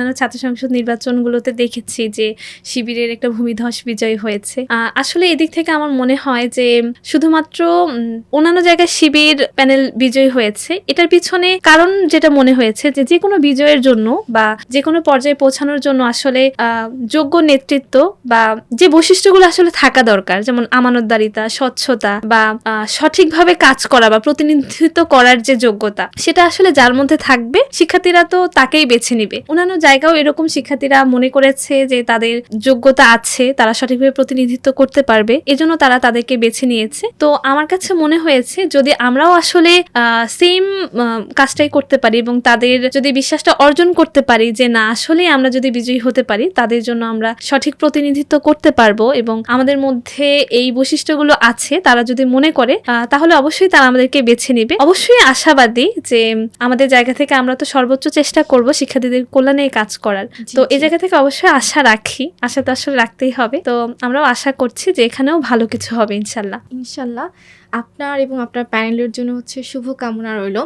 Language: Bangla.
অন্যান্য ছাত্র সংসদ নির্বাচনগুলোতে দেখেছি যে শিবিরের একটা ভূমিধস বিজয় হয়েছে। আসলে এদিক থেকে আমার মনে হয় যে শুধুমাত্র অন্যান্য জায়গায় শিবির প্যানেল বিজয়ী হয়েছে, এটার পিছনে কারণ যেটা মনে হয়েছে যে কোনো বিজয়ের জন্য বা যে কোনো পর্যায়ে পৌঁছানোর জন্য আসলে যোগ্য নেতৃত্ব বা যে বৈশিষ্ট্যগুলো আসলে থাকা দরকার, যেমন আমানতদারিতা, স্বচ্ছতা বা সঠিকভাবে কাজ করা বা প্রতিনিধিত্ব করার যে যোগ্যতা, সেটা আসলে যার মধ্যে থাকবে শিক্ষার্থীরা তো তাকেই বেছে নিবে। অন্যান্য জায়গাও এরকম শিক্ষার্থীরা মনে করেছে যে তাদের যোগ্যতা আছে, তারা সঠিকভাবে প্রতিনিধিত্ব করতে পারবে, এজন্য তারা তাদেরকে বেছে নিয়েছে। তো আমার কাছে মনে হয়েছে যদি আমরাও আসলে সেম কাজটাই করতে পারি এবং তাদের যদি বিশ্বাসটা অর্জন করতে পারি যে না আসলে আমরা যদি বিজয়ী হতে পারি তাদের জন্য আমরা সঠিক প্রতিনিধিত্ব করতে পারবো এবং আমাদের মধ্যে এই বৈশিষ্ট্যগুলো আছে, তারা যদি মনে করে তাহলে অবশ্যই তারা আমাদেরকে বেছে নিবে। অবশ্যই আশাবাদী যে আমাদের জায়গা থেকে আমরা তো সর্বোচ্চ চেষ্টা করব শিক্ষার্থীদের কল্যাণে কাজ করার। তো এই জায়গা থেকে অবশ্যই আশা রাখি, আশা তো আসলে রাখতেই হবে। তো আমরাও আশা করছি যে এখানেও ভালো কিছু হবে ইনশাল্লাহ। ইনশাল্লাহ। আপনার এবং আপনার প্যানেলের জন্য শুভ কামনা রইল।